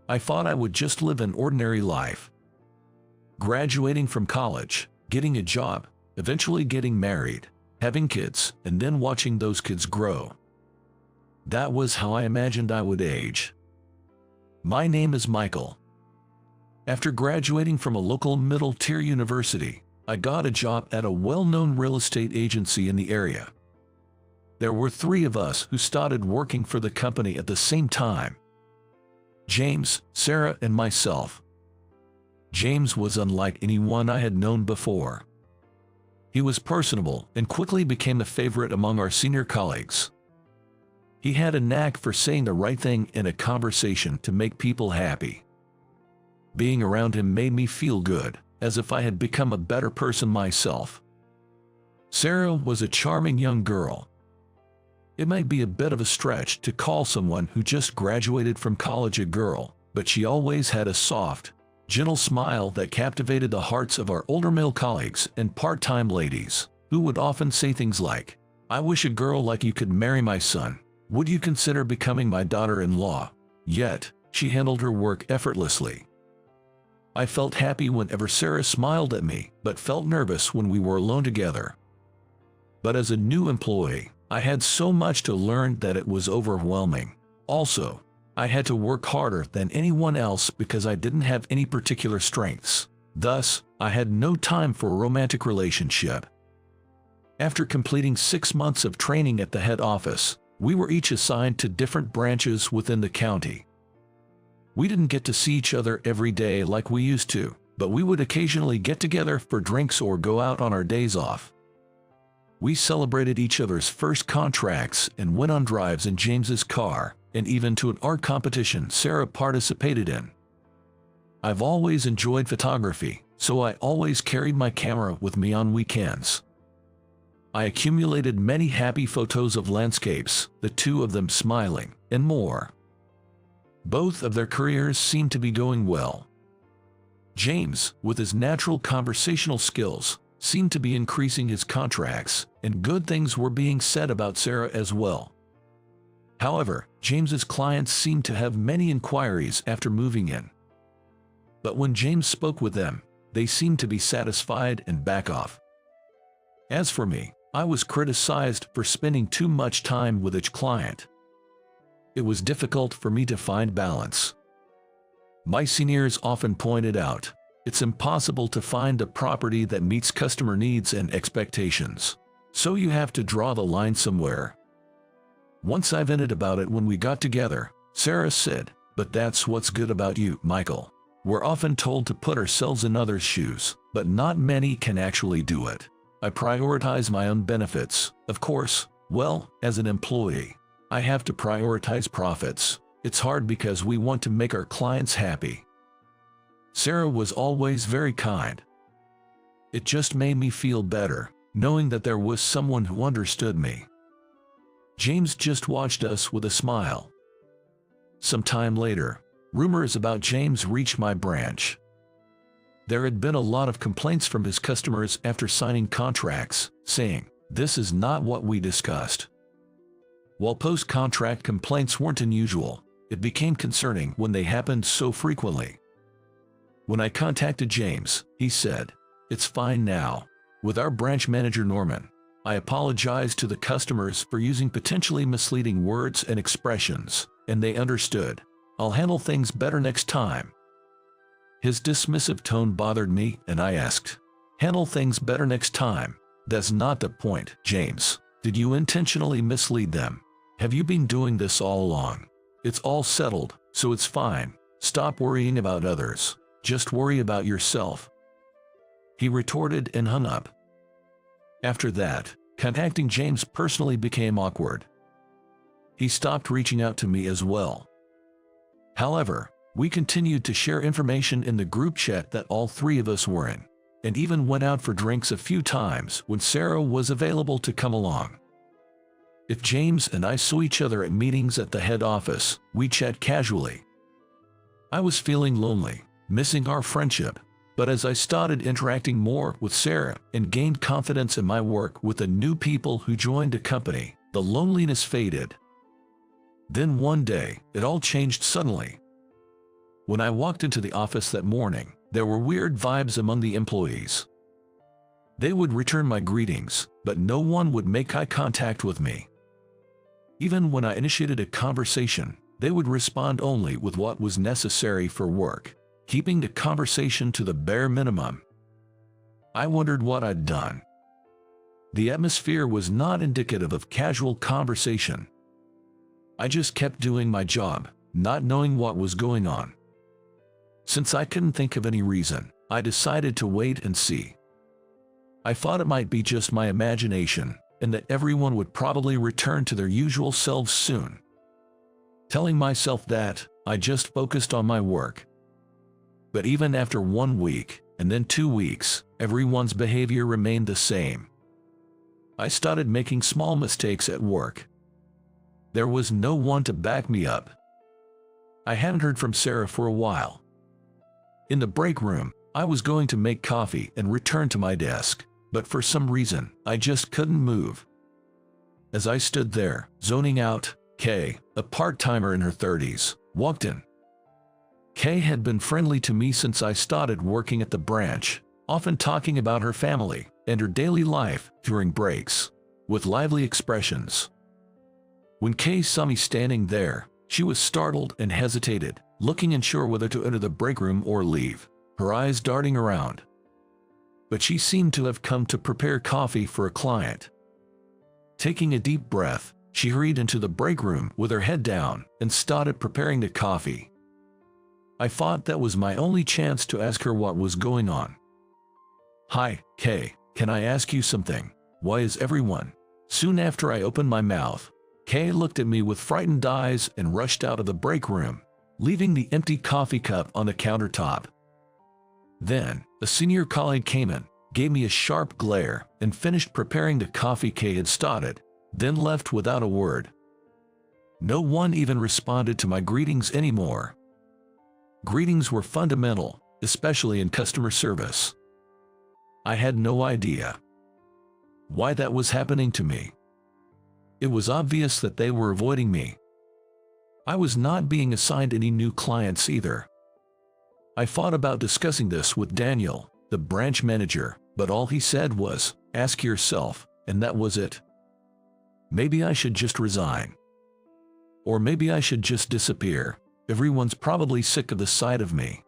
I thought I would just live an ordinary life. Graduating from college, getting a job, eventually getting married, having kids, and then watching those kids grow. That was how I imagined I would age. My name is Michael. After graduating from a local middle-tier university, I got a job at a well-known real estate agency in the area. There were 3 of us who started working for the company at the same time: James, Sarah, and myself. James was unlike anyone I had known before. He was personable and quickly became a favorite among our senior colleagues. He had a knack for saying the right thing in a conversation to make people happy. Being around him made me feel good, as if I had become a better person myself. Sarah was a charming young girl. It might be a bit of a stretch to call someone who just graduated from college a girl, but she always had a soft, gentle smile that captivated the hearts of our older male colleagues and part-time ladies, who would often say things like, "I wish a girl like you could marry my son. Would you consider becoming my daughter-in-law?" Yet, she handled her work effortlessly. I felt happy whenever Sarah smiled at me, but felt nervous when we were alone together. But as a new employee, I had so much to learn that it was overwhelming. Also, I had to work harder than anyone else because I didn't have any particular strengths. Thus, I had no time for a romantic relationship. After completing 6 months of training at the head office, we were each assigned to different branches within the county. We didn't get to see each other every day like we used to, but we would occasionally get together for drinks or go out on our days off. We celebrated each other's first contracts and went on drives in James's car, and even to an art competition Sarah participated in. I've always enjoyed photography, so I always carried my camera with me on weekends. I accumulated many happy photos of landscapes, the 2 of them smiling, and more. Both of their careers seemed to be going well. James, with his natural conversational skills, seemed to be increasing his contracts, and good things were being said about Sarah as well. However, James's clients seemed to have many inquiries after moving in. But when James spoke with them, they seemed to be satisfied and back off. As for me, I was criticized for spending too much time with each client. It was difficult for me to find balance. My seniors often pointed out, it's impossible to find a property that meets customer needs and expectations. So you have to draw the line somewhere. Once I vented about it when we got together, Sarah said, "But that's what's good about you, Michael. We're often told to put ourselves in others' shoes, but not many can actually do it. I prioritize my own benefits, of course. Well, as an employee, I have to prioritize profits. It's hard because we want to make our clients happy." Sarah was always very kind. It just made me feel better, knowing that there was someone who understood me. James just watched us with a smile. Some time later, rumors about James reached my branch. There had been a lot of complaints from his customers after signing contracts, saying, "This is not what we discussed." While post-contract complaints weren't unusual, it became concerning when they happened so frequently. When I contacted James, he said, "It's fine now. With our branch manager Norman, I apologized to the customers for using potentially misleading words and expressions, and they understood. I'll handle things better next time." His dismissive tone bothered me, and I asked, "Handle things better next time? That's not the point, James. Did you intentionally mislead them? Have you been doing this all along? It's all settled, so it's fine. Stop worrying about others. Just worry about yourself." He retorted and hung up. After that, contacting James personally became awkward. He stopped reaching out to me as well. However, we continued to share information in the group chat that all 3 of us were in, and even went out for drinks a few times when Sarah was available to come along. If James and I saw each other at meetings at the head office, we chat casually. I was feeling lonely, missing our friendship, but as I started interacting more with Sarah and gained confidence in my work with the new people who joined the company, the loneliness faded. Then one day, it all changed suddenly. When I walked into the office that morning, there were weird vibes among the employees. They would return my greetings, but no one would make eye contact with me. Even when I initiated a conversation, they would respond only with what was necessary for work, keeping the conversation to the bare minimum. I wondered what I'd done. The atmosphere was not indicative of casual conversation. I just kept doing my job, not knowing what was going on. Since I couldn't think of any reason, I decided to wait and see. I thought it might be just my imagination, and that everyone would probably return to their usual selves soon. Telling myself that, I just focused on my work. But even after 1 week, and then 2 weeks, everyone's behavior remained the same. I started making small mistakes at work. There was no one to back me up. I hadn't heard from Sarah for a while. In the break room, I was going to make coffee and return to my desk, but for some reason, I just couldn't move. As I stood there, zoning out, Kay, a part-timer in her 30s, walked in. Kay had been friendly to me since I started working at the branch, often talking about her family and her daily life during breaks, with lively expressions. When Kay saw me standing there, she was startled and hesitated, looking unsure whether to enter the break room or leave, her eyes darting around. But she seemed to have come to prepare coffee for a client. Taking a deep breath, she hurried into the break room with her head down and started preparing the coffee. I thought that was my only chance to ask her what was going on. "Hi, Kay, can I ask you something? Why is everyone?" Soon after I opened my mouth, Kay looked at me with frightened eyes and rushed out of the break room, leaving the empty coffee cup on the countertop. Then, a senior colleague came in, gave me a sharp glare, and finished preparing the coffee Kay had started, then left without a word. No one even responded to my greetings anymore. Greetings were fundamental, especially in customer service. I had no idea why that was happening to me. It was obvious that they were avoiding me. I was not being assigned any new clients either. I thought about discussing this with Daniel, the branch manager, but all he said was, "Ask yourself," and that was it. Maybe I should just resign. Or maybe I should just disappear. Everyone's probably sick of the sight of me.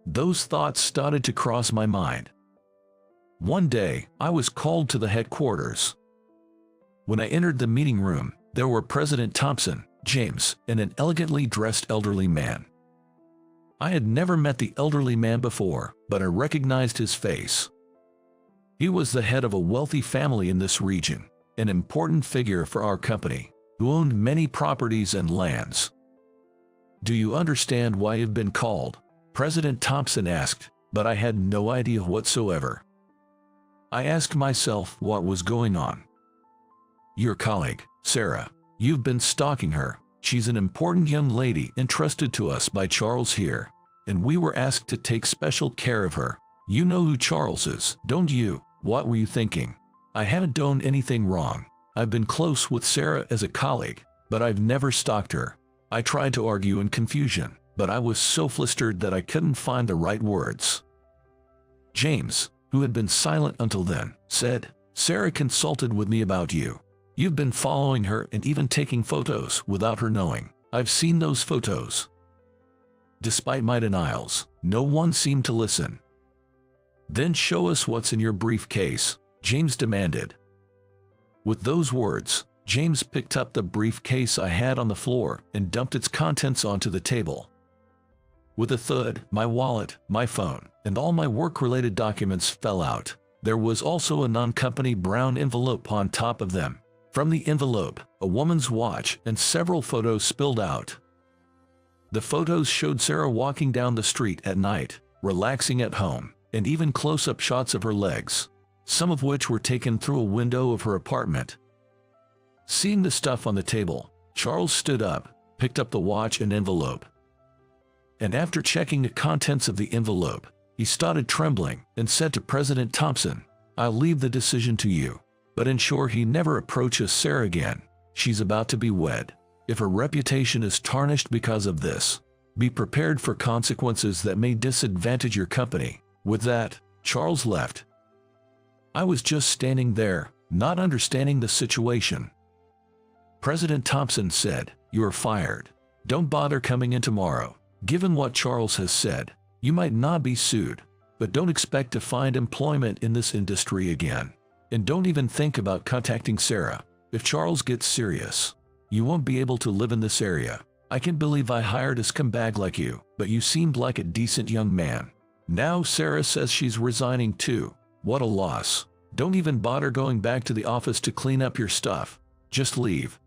Those thoughts started to cross my mind. One day, I was called to the headquarters. When I entered the meeting room, there were President Thompson, James, and an elegantly dressed elderly man. I had never met the elderly man before, but I recognized his face. He was the head of a wealthy family in this region, an important figure for our company, who owned many properties and lands. "Do you understand why you've been called?" President Thompson asked, but I had no idea whatsoever. I asked myself what was going on. "Your colleague, Sarah. You've been stalking her. She's an important young lady entrusted to us by Charles here, and we were asked to take special care of her. You know who Charles is, don't you?" What were you thinking? I haven't done anything wrong. I've been close with Sarah as a colleague, but I've never stalked her. I tried to argue in confusion, but I was so flustered that I couldn't find the right words. James, who had been silent until then, said, "Sarah consulted with me about you. You've been following her and even taking photos without her knowing. I've seen those photos." Despite my denials, no one seemed to listen. "Then show us what's in your briefcase," James demanded. With those words, James picked up the briefcase I had on the floor and dumped its contents onto the table. With a thud, my wallet, my phone, and all my work-related documents fell out. There was also a non-company brown envelope on top of them. From the envelope, a woman's watch and several photos spilled out. The photos showed Sarah walking down the street at night, relaxing at home, and even close-up shots of her legs, some of which were taken through a window of her apartment. Seeing the stuff on the table, Charles stood up, picked up the watch and envelope. And after checking the contents of the envelope, he started trembling and said to President Thompson, "I'll leave the decision to you, but ensure he never approaches Sarah again. She's about to be wed. If her reputation is tarnished because of this, Be prepared for consequences that may disadvantage your company." With that, Charles left. I was just standing there, not understanding the situation. President Thompson said, "You are fired. Don't bother coming in tomorrow." Given what Charles has said, you might not be sued, but don't expect to find employment in this industry again. And don't even think about contacting Sarah. If Charles gets serious, you won't be able to live in this area. I can't believe I hired a scumbag like you, but you seemed like a decent young man. Now Sarah says she's resigning too. What a loss. Don't even bother going back to the office to clean up your stuff. Just leave.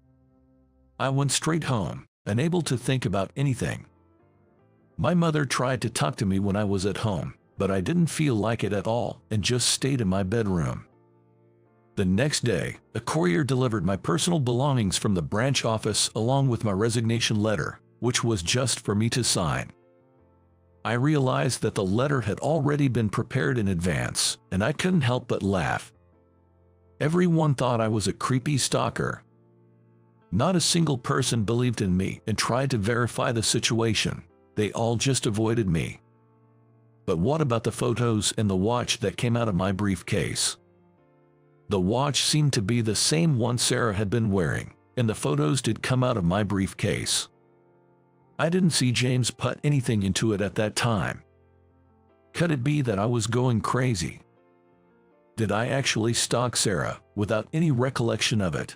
I went straight home, unable to think about anything. My mother tried to talk to me when I was at home, but I didn't feel like it at all and just stayed in my bedroom. The next day, a courier delivered my personal belongings from the branch office along with my resignation letter, which was just for me to sign. I realized that the letter had already been prepared in advance, and I couldn't help but laugh. Everyone thought I was a creepy stalker. Not a single person believed in me and tried to verify the situation. They all just avoided me. But what about the photos and the watch that came out of my briefcase? The watch seemed to be the same one Sarah had been wearing, and the photos did come out of my briefcase. I didn't see James put anything into it at that time. Could it be that I was going crazy? Did I actually stalk Sarah without any recollection of it?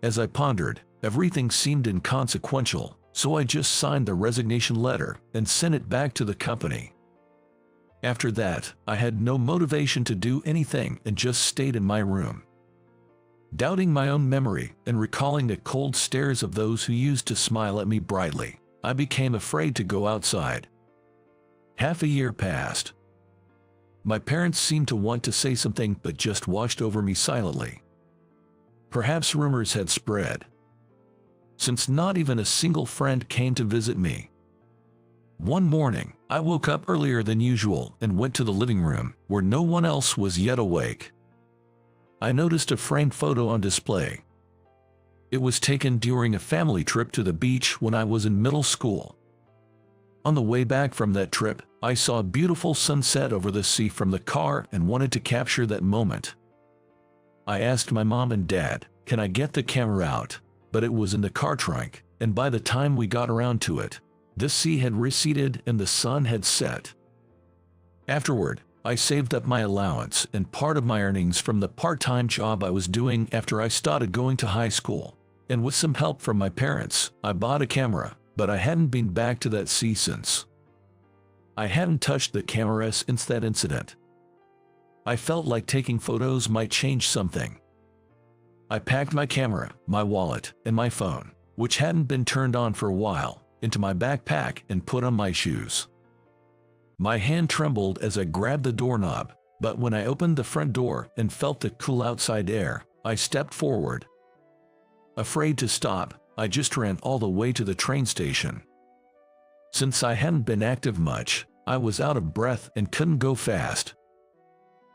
As I pondered, everything seemed inconsequential, so I just signed the resignation letter and sent it back to the company. After that, I had no motivation to do anything and just stayed in my room. Doubting my own memory and recalling the cold stares of those who used to smile at me brightly, I became afraid to go outside. Half a year passed. My parents seemed to want to say something but just watched over me silently. Perhaps rumors had spread, since not even a single friend came to visit me. One morning, I woke up earlier than usual and went to the living room, where no one else was yet awake. I noticed a framed photo on display. It was taken during a family trip to the beach when I was in middle school. On the way back from that trip, I saw a beautiful sunset over the sea from the car and wanted to capture that moment. I asked my mom and dad, "Can I get the camera out?" But it was in the car trunk, and by the time we got around to it, the sea had receded and the sun had set. Afterward, I saved up my allowance and part of my earnings from the part-time job I was doing after I started going to high school. And with some help from my parents, I bought a camera, but I hadn't been back to that sea since. I hadn't touched the camera since that incident. I felt like taking photos might change something. I packed my camera, my wallet, and my phone, which hadn't been turned on for a while, into my backpack and put on my shoes. My hand trembled as I grabbed the doorknob, but when I opened the front door and felt the cool outside air, I stepped forward. Afraid to stop, I just ran all the way to the train station. Since I hadn't been active much, I was out of breath and couldn't go fast.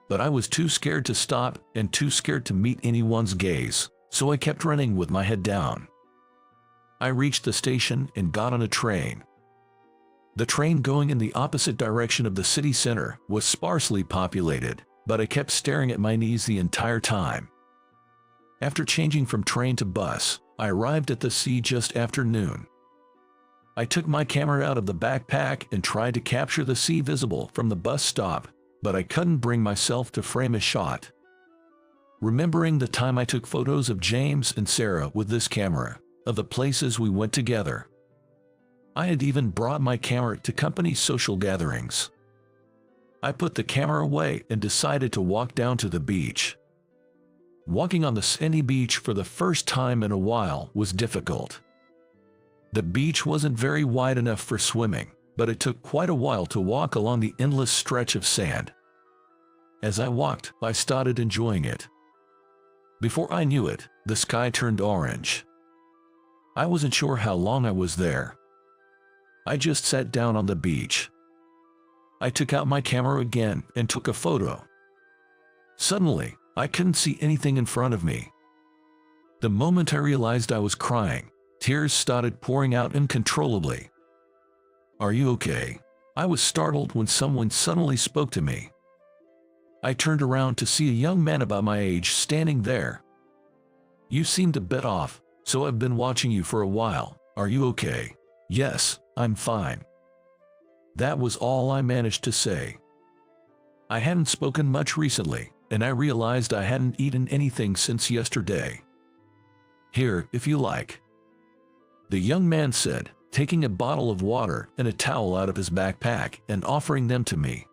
But I was too scared to stop and too scared to meet anyone's gaze, so I kept running with my head down. I reached the station and got on a train. The train going in the opposite direction of the city center was sparsely populated, but I kept staring at my knees the entire time. After changing from train to bus, I arrived at the sea just after noon. I took my camera out of the backpack and tried to capture the sea visible from the bus stop, but I couldn't bring myself to frame a shot. Remembering the time I took photos of James and Sarah with this camera, of the places we went together. I had even brought my camera to company social gatherings. I put the camera away and decided to walk down to the beach. Walking on the sandy beach for the first time in a while was difficult. The beach wasn't very wide enough for swimming, but it took quite a while to walk along the endless stretch of sand. As I walked, I started enjoying it. Before I knew it, the sky turned orange. I wasn't sure how long I was there. I just sat down on the beach. I took out my camera again and took a photo. Suddenly, I couldn't see anything in front of me. The moment I realized I was crying, tears started pouring out uncontrollably. Are you okay? I was startled when someone suddenly spoke to me. I turned around to see a young man about my age standing there. You seemed a bit off, so I've been watching you for a while. Are you okay? Yes, I'm fine. That was all I managed to say. I hadn't spoken much recently, and I realized I hadn't eaten anything since yesterday. Here, if you like. The young man said, taking a bottle of water and a towel out of his backpack and offering them to me.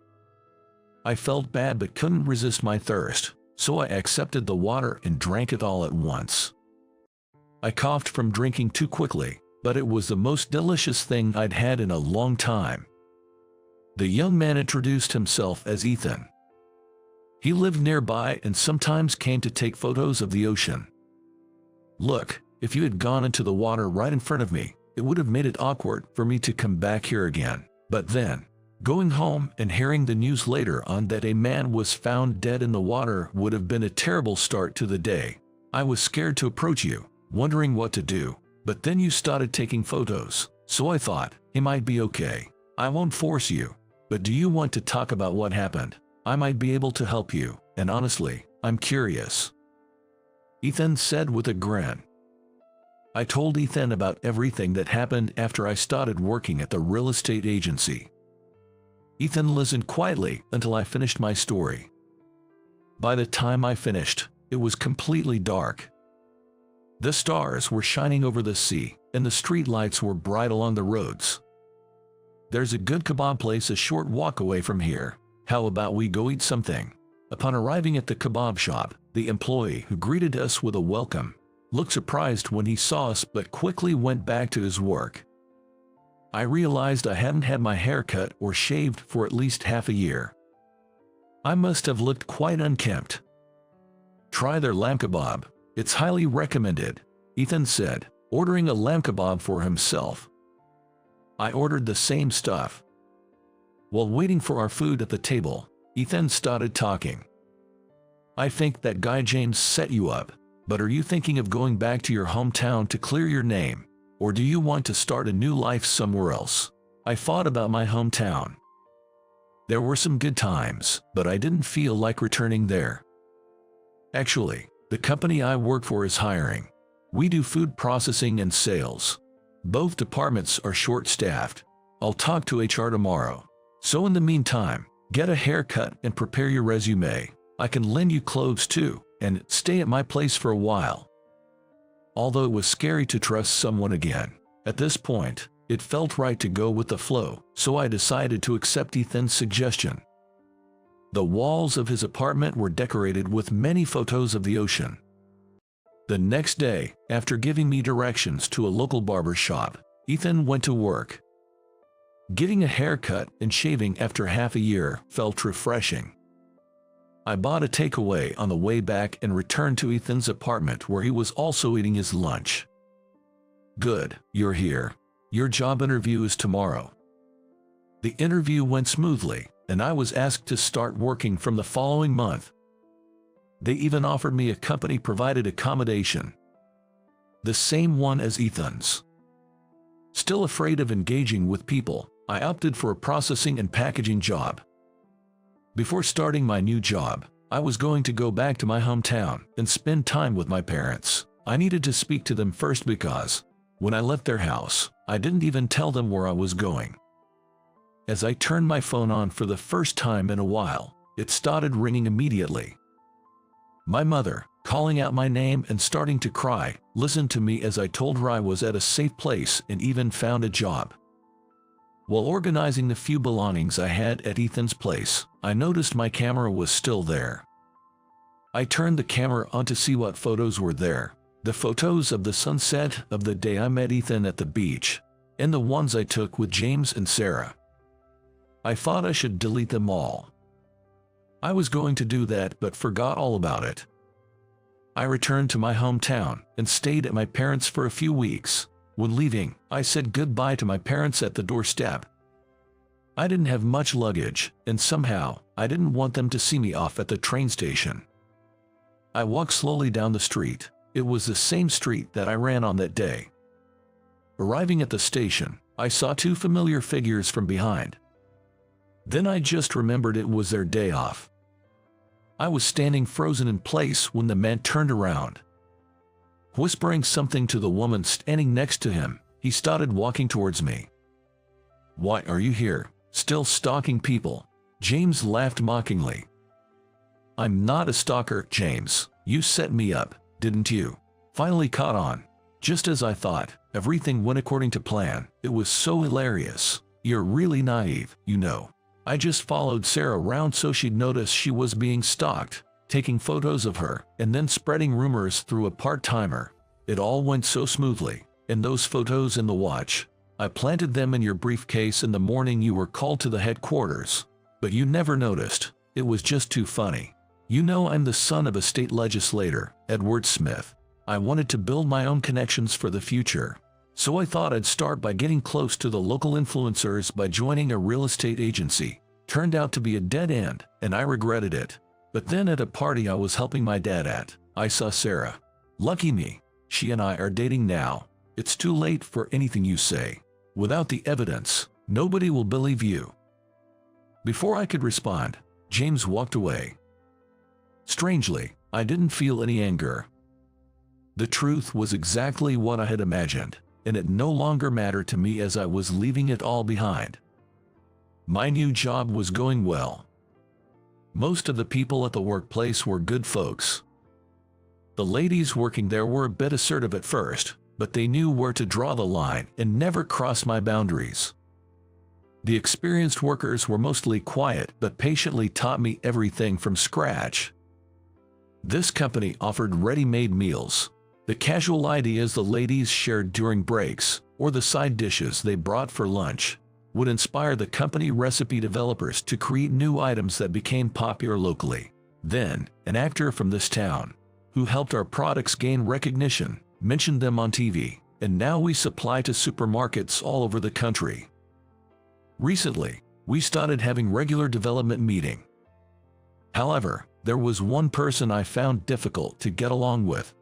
I felt bad but couldn't resist my thirst, so I accepted the water and drank it all at once. I coughed from drinking too quickly, but it was the most delicious thing I'd had in a long time. The young man introduced himself as Ethan. He lived nearby and sometimes came to take photos of the ocean. Look, if you had gone into the water right in front of me, it would have made it awkward for me to come back here again. But then, going home and hearing the news later on that a man was found dead in the water would have been a terrible start to the day. I was scared to approach you, wondering what to do, but then you started taking photos, so I thought, he might be okay. I won't force you, but do you want to talk about what happened? I might be able to help you, and honestly, I'm curious. Ethan said with a grin. I told Ethan about everything that happened after I started working at the real estate agency. Ethan listened quietly until I finished my story. By the time I finished, it was completely dark. The stars were shining over the sea, and the street lights were bright along the roads. There's a good kebab place a short walk away from here. How about we go eat something? Upon arriving at the kebab shop, the employee who greeted us with a welcome looked surprised when he saw us but quickly went back to his work. I realized I hadn't had my hair cut or shaved for at least half a year. I must have looked quite unkempt. Try their lamb kebab. It's highly recommended, Ethan said, ordering a lamb kebab for himself. I ordered the same stuff. While waiting for our food at the table, Ethan started talking. I think that guy James set you up, but are you thinking of going back to your hometown to clear your name, or do you want to start a new life somewhere else? I thought about my hometown. There were some good times, but I didn't feel like returning there. Actually, the company I work for is hiring. We do food processing and sales. Both departments are short-staffed. I'll talk to HR tomorrow. So in the meantime, get a haircut and prepare your resume. I can lend you clothes too, and stay at my place for a while. Although it was scary to trust someone again, at this point, it felt right to go with the flow, so I decided to accept Ethan's suggestion. The walls of his apartment were decorated with many photos of the ocean. The next day, after giving me directions to a local barber shop, Ethan went to work. Getting a haircut and shaving after half a year felt refreshing. I bought a takeaway on the way back and returned to Ethan's apartment where he was also eating his lunch. Good, you're here. Your job interview is tomorrow. The interview went smoothly, and I was asked to start working from the following month. They even offered me a company-provided accommodation. The same one as Ethan's. Still afraid of engaging with people, I opted for a processing and packaging job. Before starting my new job, I was going to go back to my hometown and spend time with my parents. I needed to speak to them first because, when I left their house, I didn't even tell them where I was going. As I turned my phone on for the first time in a while, it started ringing immediately. My mother, calling out my name and starting to cry, listened to me as I told her I was at a safe place and even found a job. While organizing the few belongings I had at Ethan's place, I noticed my camera was still there. I turned the camera on to see what photos were there. The photos of the sunset of the day I met Ethan at the beach, and the ones I took with James and Sarah. I thought I should delete them all. I was going to do that but forgot all about it. I returned to my hometown and stayed at my parents' for a few weeks. When leaving, I said goodbye to my parents at the doorstep. I didn't have much luggage, and somehow, I didn't want them to see me off at the train station. I walked slowly down the street. It was the same street that I ran on that day. Arriving at the station, I saw two familiar figures from behind. Then I just remembered it was their day off. I was standing frozen in place when the man turned around. Whispering something to the woman standing next to him, he started walking towards me. "Why are you here, still stalking people?" James laughed mockingly. "I'm not a stalker, James. You set me up, didn't you?" Finally caught on. Just as I thought, everything went according to plan. It was so hilarious. "You're really naive, you know. I just followed Sarah around so she'd notice she was being stalked, taking photos of her, and then spreading rumors through a part-timer. It all went so smoothly, and those photos in the watch, I planted them in your briefcase in the morning you were called to the headquarters. But you never noticed. It was just too funny. You know I'm the son of a state legislator, Edward Smith. I wanted to build my own connections for the future. So I thought I'd start by getting close to the local influencers by joining a real estate agency. Turned out to be a dead end, and I regretted it. But then at a party I was helping my dad at, I saw Sarah. Lucky me. She and I are dating now. It's too late for anything you say. Without the evidence, nobody will believe you." Before I could respond, James walked away. Strangely, I didn't feel any anger. The truth was exactly what I had imagined, and it no longer mattered to me as I was leaving it all behind. My new job was going well. Most of the people at the workplace were good folks. The ladies working there were a bit assertive at first, but they knew where to draw the line and never crossed my boundaries. The experienced workers were mostly quiet but patiently taught me everything from scratch. This company offered ready-made meals, the casual ideas the ladies shared during breaks, or the side dishes they brought for lunch, would inspire the company recipe developers to create new items that became popular locally. Then, an actor from this town, who helped our products gain recognition, mentioned them on TV, and now we supply to supermarkets all over the country. Recently, we started having regular development meetings. However, there was one person I found difficult to get along with.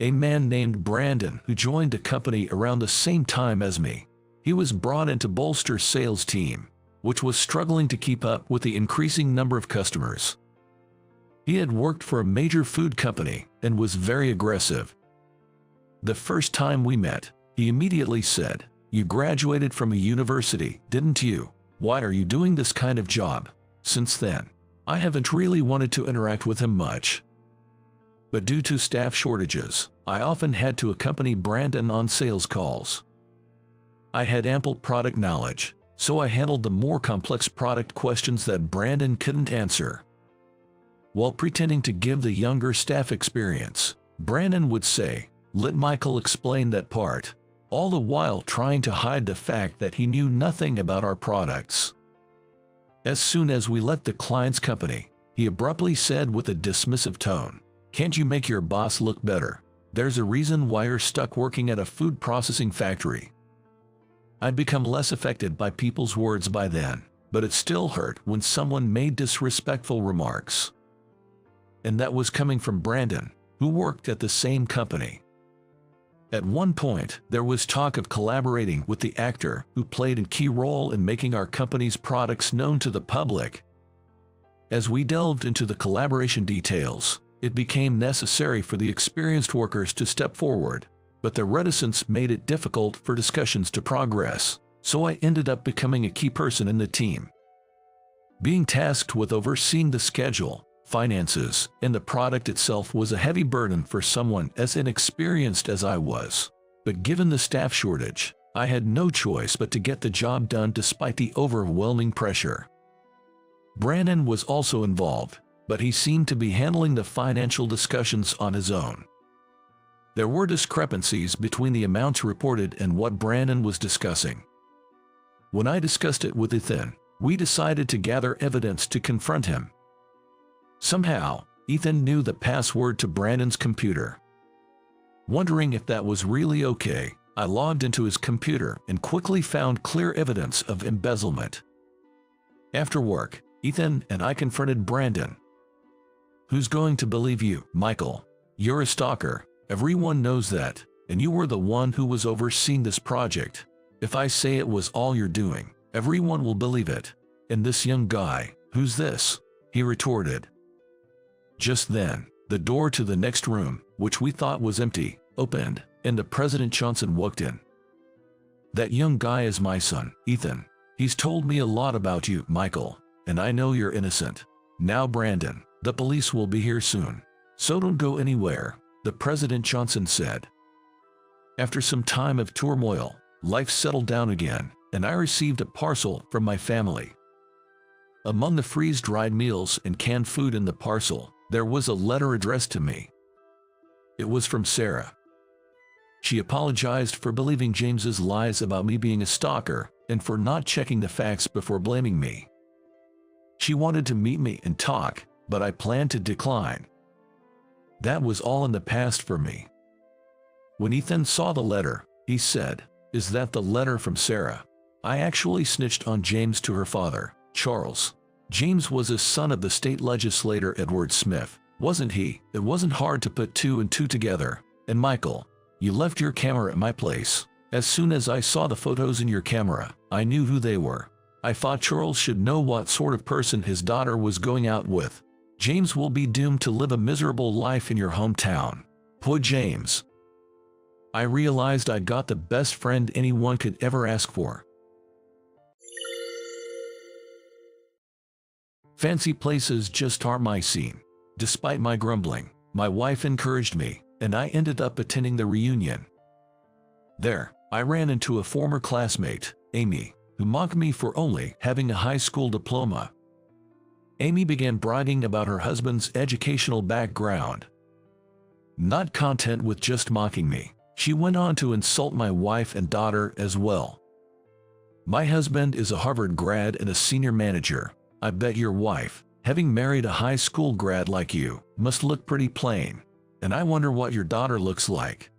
A man named Brandon who joined the company around the same time as me. He was brought in to bolster sales team, which was struggling to keep up with the increasing number of customers. He had worked for a major food company and was very aggressive. The first time we met, he immediately said, "You graduated from a university, didn't you? Why are you doing this kind of job?" Since then, I haven't really wanted to interact with him much. But due to staff shortages, I often had to accompany Brandon on sales calls. I had ample product knowledge, so I handled the more complex product questions that Brandon couldn't answer. While pretending to give the younger staff experience, Brandon would say, "Let Michael explain that part," all the while trying to hide the fact that he knew nothing about our products. As soon as we left the client's company, he abruptly said with a dismissive tone, "Can't you make your boss look better? There's a reason why you're stuck working at a food processing factory." I'd become less affected by people's words by then, but it still hurt when someone made disrespectful remarks. And that was coming from Brandon, who worked at the same company. At one point, there was talk of collaborating with the actor who played a key role in making our company's products known to the public. As we delved into the collaboration details, it became necessary for the experienced workers to step forward, but their reticence made it difficult for discussions to progress, so I ended up becoming a key person in the team. Being tasked with overseeing the schedule, finances, and the product itself was a heavy burden for someone as inexperienced as I was. But given the staff shortage, I had no choice but to get the job done despite the overwhelming pressure. Brandon was also involved, but he seemed to be handling the financial discussions on his own. There were discrepancies between the amounts reported and what Brandon was discussing. When I discussed it with Ethan, we decided to gather evidence to confront him. Somehow, Ethan knew the password to Brandon's computer. Wondering if that was really okay, I logged into his computer and quickly found clear evidence of embezzlement. After work, Ethan and I confronted Brandon. "Who's going to believe you, Michael? You're a stalker. Everyone knows that, and you were the one who was overseeing this project. If I say it was all you're doing, everyone will believe it. And this young guy, who's this? He retorted. Just then, the door to the next room, which we thought was empty, opened, and the President Johnson walked in. That young guy is my son, Ethan. He's told me a lot about you, Michael, and I know you're innocent. Now Brandon, the police will be here soon. So don't go anywhere, the President Johnson said. After some time of turmoil, life settled down again, and I received a parcel from my family. Among the freeze-dried meals and canned food in the parcel, there was a letter addressed to me. It was from Sarah. She apologized for believing James's lies about me being a stalker and for not checking the facts before blaming me. She wanted to meet me and talk, but I planned to decline. That was all in the past for me. When Ethan saw the letter, he said, "Is that the letter from Sarah?" I actually snitched on James to her father, Charles. James was a son of the state legislator Edward Smith, wasn't he? It wasn't hard to put two and two together. And Michael, you left your camera at my place. As soon as I saw the photos in your camera, I knew who they were. I thought Charles should know what sort of person his daughter was going out with. James will be doomed to live a miserable life in your hometown. Poor James. I realized I got the best friend anyone could ever ask for. Fancy places just aren't my scene. Despite my grumbling, my wife encouraged me, and I ended up attending the reunion. There, I ran into a former classmate, Amy, who mocked me for only having a high school diploma. Amy began bragging about her husband's educational background. Not content with just mocking me, she went on to insult my wife and daughter as well. My husband is a Harvard grad and a senior manager. I bet your wife, having married a high school grad like you, must look pretty plain. And I wonder what your daughter looks like.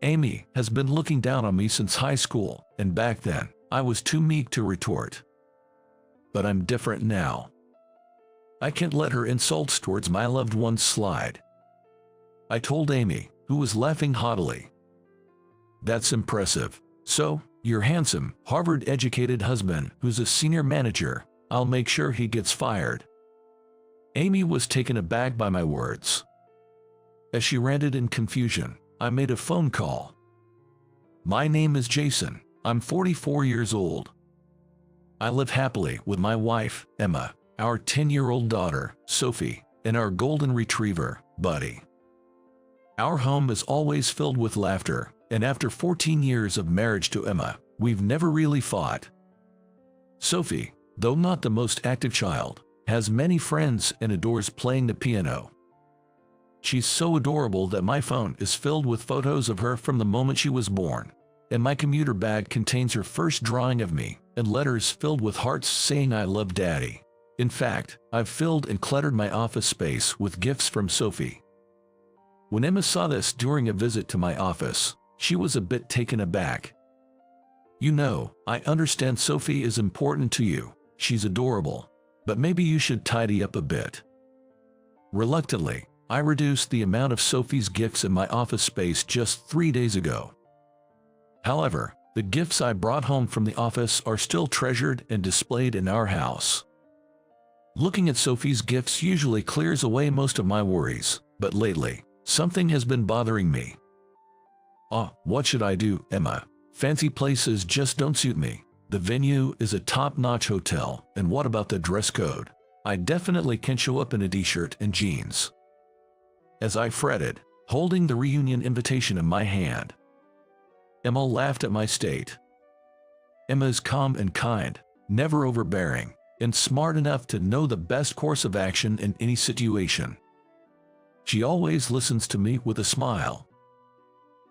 Amy has been looking down on me since high school, and back then, I was too meek to retort. But I'm different now. I can't let her insults towards my loved ones slide. I told Amy, who was laughing haughtily. That's impressive. So, your handsome, Harvard-educated husband, who's a senior manager, I'll make sure he gets fired. Amy was taken aback by my words. As she ranted in confusion, I made a phone call. My name is Jason. I'm 44 years old. I live happily with my wife, Emma, our 10-year-old daughter, Sophie, and our golden retriever, Buddy. Our home is always filled with laughter, and after 14 years of marriage to Emma, we've never really fought. Sophie, though not the most active child, has many friends and adores playing the piano. She's so adorable that my phone is filled with photos of her from the moment she was born, and my commuter bag contains her first drawing of me and letters filled with hearts saying I love Daddy. In fact, I've filled and cluttered my office space with gifts from Sophie. When Emma saw this during a visit to my office, she was a bit taken aback. You know, I understand Sophie is important to you. She's adorable. But maybe you should tidy up a bit. Reluctantly, I reduced the amount of Sophie's gifts in my office space just 3 days ago. However, the gifts I brought home from the office are still treasured and displayed in our house. Looking at Sophie's gifts usually clears away most of my worries, but lately, something has been bothering me. What should I do, Emma? Fancy places just don't suit me. The venue is a top-notch hotel, and what about the dress code? I definitely can't show up in a t-shirt and jeans. As I fretted, holding the reunion invitation in my hand, Emma laughed at my state. Emma is calm and kind, never overbearing, and smart enough to know the best course of action in any situation. She always listens to me with a smile.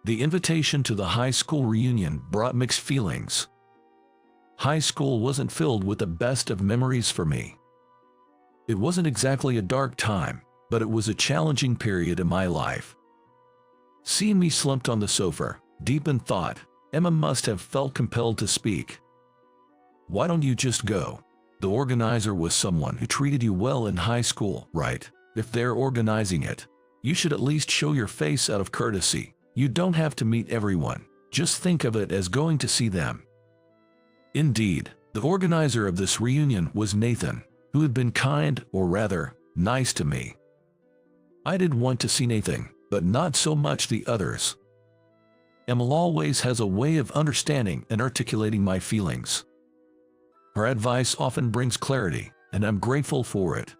The invitation to the high school reunion brought mixed feelings. High school wasn't filled with the best of memories for me. It wasn't exactly a dark time, but it was a challenging period in my life. Seeing me slumped on the sofa, deep in thought, Emma must have felt compelled to speak. Why don't you just go? The organizer was someone who treated you well in high school, right? If they're organizing it, you should at least show your face out of courtesy. You don't have to meet everyone. Just think of it as going to see them. Indeed, the organizer of this reunion was Nathan, who had been kind, or rather, nice to me. I did want to see Nathan, but not so much the others. Emma always has a way of understanding and articulating my feelings. Her advice often brings clarity, and I'm grateful for it.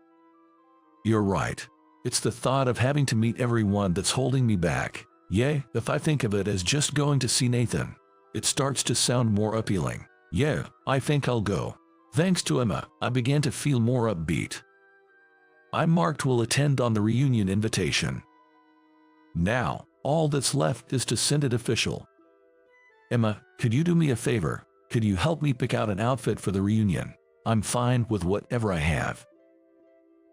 You're right. It's the thought of having to meet everyone that's holding me back. Yeah, if I think of it as just going to see Nathan, it starts to sound more appealing. Yeah, I think I'll go. Thanks to Emma, I began to feel more upbeat. I marked will attend on the reunion invitation. Now, all that's left is to send it official. Emma, could you do me a favor? Could you help me pick out an outfit for the reunion? I'm fine with whatever I have.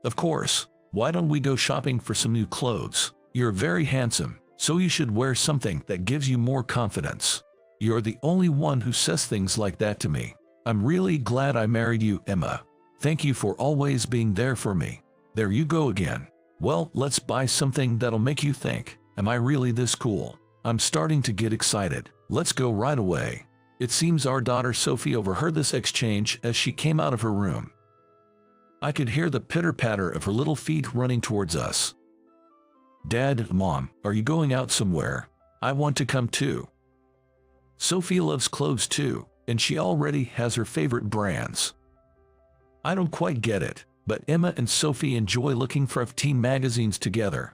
Of course. Why don't we go shopping for some new clothes? You're very handsome, so you should wear something that gives you more confidence. You're the only one who says things like that to me. I'm really glad I married you, Emma. Thank you for always being there for me. There you go again. Well, let's buy something that'll make you think, am I really this cool? I'm starting to get excited. Let's go right away. It seems our daughter Sophie overheard this exchange as she came out of her room. I could hear the pitter-patter of her little feet running towards us. Dad, Mom, are you going out somewhere? I want to come too. Sophie loves clothes too, and she already has her favorite brands. I don't quite get it, but Emma and Sophie enjoy looking for teen magazines together.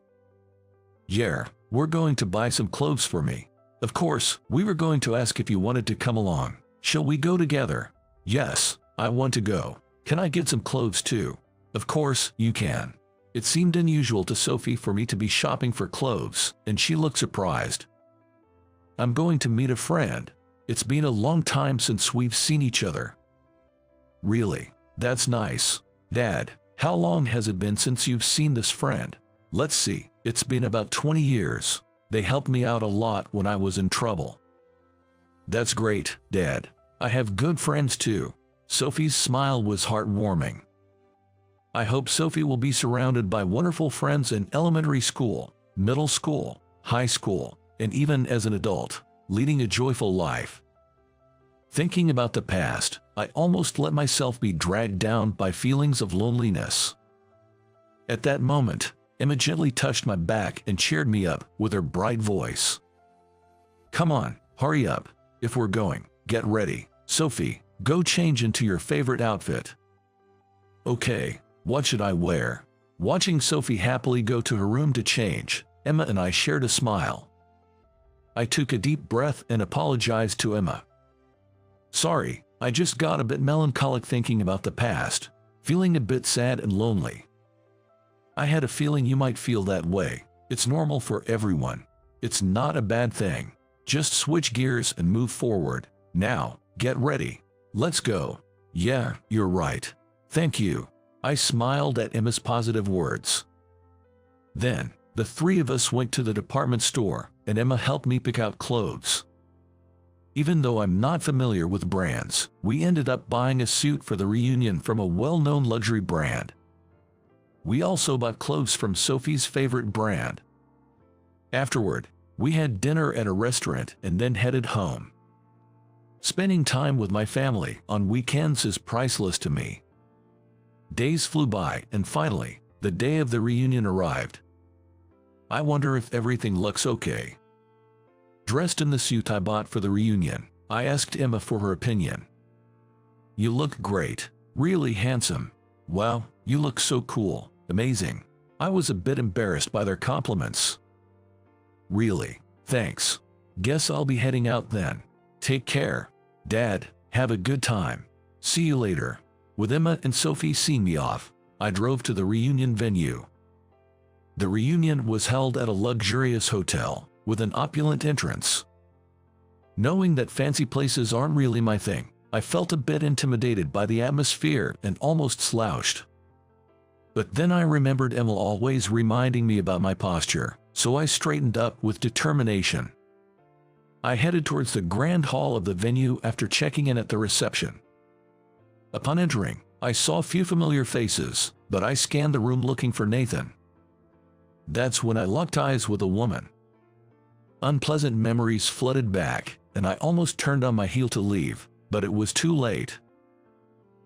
Yeah, we're going to buy some clothes for me. Of course, we were going to ask if you wanted to come along. Shall we go together? Yes, I want to go. Can I get some clothes too? Of course, you can. It seemed unusual to Sophie for me to be shopping for clothes, and she looked surprised. I'm going to meet a friend. It's been a long time since we've seen each other. Really? That's nice. Dad, how long has it been since you've seen this friend? Let's see, it's been about 20 years. They helped me out a lot when I was in trouble. That's great, Dad. I have good friends too. Sophie's smile was heartwarming. I hope Sophie will be surrounded by wonderful friends in elementary school, middle school, high school, and even as an adult, leading a joyful life. Thinking about the past, I almost let myself be dragged down by feelings of loneliness. At that moment, Emma gently touched my back and cheered me up with her bright voice. Come on, hurry up. If we're going, get ready. Sophie, go change into your favorite outfit. Okay, what should I wear? Watching Sophie happily go to her room to change, Emma and I shared a smile. I took a deep breath and apologized to Emma. Sorry, I just got a bit melancholic thinking about the past, feeling a bit sad and lonely. I had a feeling you might feel that way. It's normal for everyone. It's not a bad thing. Just switch gears and move forward. Now, get ready. Let's go. Yeah, you're right. Thank you. I smiled at Emma's positive words. Then, the three of us went to the department store, and Emma helped me pick out clothes. Even though I'm not familiar with brands, we ended up buying a suit for the reunion from a well-known luxury brand. We also bought clothes from Sophie's favorite brand. Afterward, we had dinner at a restaurant and then headed home. Spending time with my family on weekends is priceless to me. Days flew by, and finally, the day of the reunion arrived. I wonder if everything looks okay. Dressed in the suit I bought for the reunion, I asked Emma for her opinion. You look great. Really handsome. Wow, you look so cool. Amazing. I was a bit embarrassed by their compliments. Really? Thanks. Guess I'll be heading out then. Take care. Dad, have a good time. See you later. With Emma and Sophie seeing me off, I drove to the reunion venue. The reunion was held at a luxurious hotel, with an opulent entrance. Knowing that fancy places aren't really my thing, I felt a bit intimidated by the atmosphere and almost slouched. But then I remembered Emma always reminding me about my posture, so I straightened up with determination. I headed towards the grand hall of the venue after checking in at the reception. Upon entering, I saw a few familiar faces, but I scanned the room looking for Nathan. That's when I locked eyes with a woman. Unpleasant memories flooded back. and I almost turned on my heel to leave, but it was too late.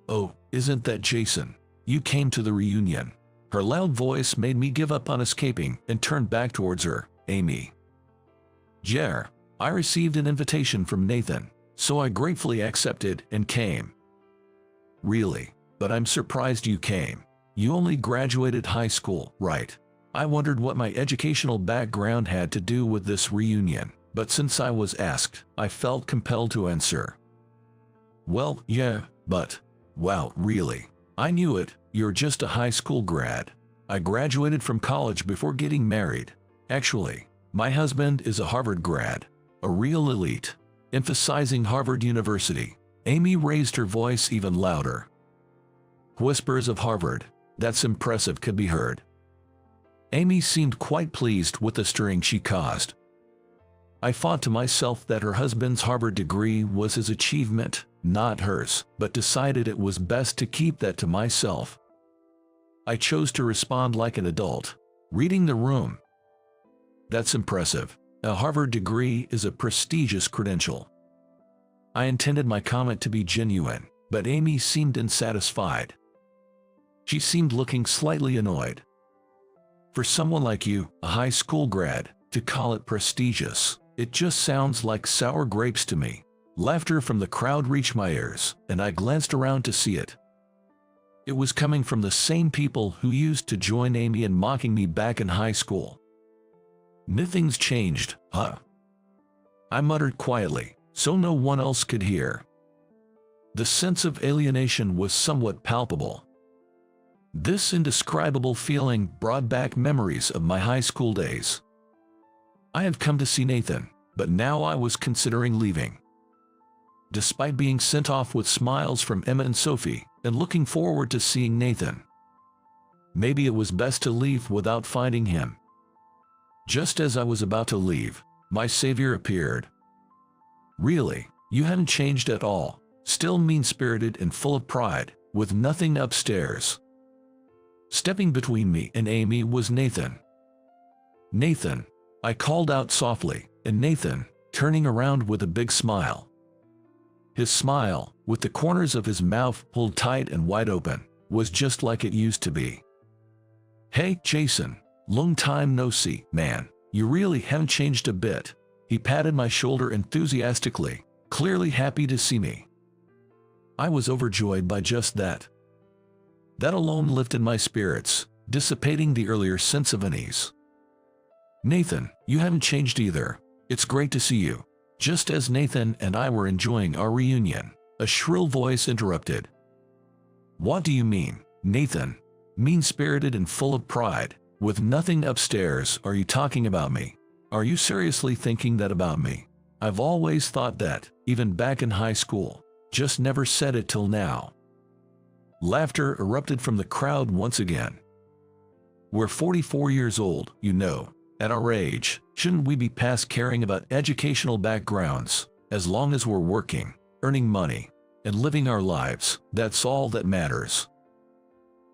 "Oh, isn't that Jason? You came to the reunion." Her loud voice made me give up on escaping and turned back towards her. "Amy." "Yeah, I received an invitation from Nathan, so I gratefully accepted and came." "Really? But I'm surprised you came. You only graduated high school, right?" I wondered what my educational background had to do with this reunion, but since I was asked, I felt compelled to answer. "Well, yeah, but..." "Wow, really? I knew it. You're just a high school grad. I graduated from college before getting married. Actually, my husband is a Harvard grad, a real elite." Emphasizing Harvard University, Amy raised her voice even louder. Whispers of Harvard, that's impressive, could be heard. Amy seemed quite pleased with the stirring she caused. I thought to myself that her husband's Harvard degree was his achievement, not hers, but decided it was best to keep that to myself. I chose to respond like an adult, reading the room. "That's impressive. A Harvard degree is a prestigious credential." I intended my comment to be genuine, but Amy seemed unsatisfied. She seemed looking slightly annoyed. "For someone like you, a high school grad, to call it prestigious, it just sounds like sour grapes to me." Laughter from the crowd reached my ears, and I glanced around to see it. It was coming from the same people who used to join Amy in mocking me back in high school. "Nothing's changed, huh?" I muttered quietly, so no one else could hear. The sense of alienation was somewhat palpable. This indescribable feeling brought back memories of my high school days. I had come to see Nathan, but now I was considering leaving. Despite being sent off with smiles from Emma and Sophie, and looking forward to seeing Nathan. Maybe it was best to leave without finding him. Just as I was about to leave, my savior appeared. "Really, you haven't changed at all, still mean-spirited and full of pride, with nothing upstairs." Stepping between me and Amy was Nathan. "Nathan," I called out softly, and Nathan, turning around with a big smile. His smile, with the corners of his mouth pulled tight and wide open, was just like it used to be. "Hey, Jason, long time no see, man. You really haven't changed a bit." He patted my shoulder enthusiastically, clearly happy to see me. I was overjoyed by just that. That alone lifted my spirits, dissipating the earlier sense of unease. "Nathan, you haven't changed either. It's great to see you." Just as Nathan and I were enjoying our reunion, a shrill voice interrupted. "What do you mean, Nathan? Mean-spirited and full of pride, with nothing upstairs? Are you talking about me? Are you seriously thinking that about me? I've always thought that, even back in high school, just never said it till now." Laughter erupted from the crowd once again. "We're 44 years old, you know. At our age, shouldn't we be past caring about educational backgrounds? As long as we're working, earning money, and living our lives, that's all that matters."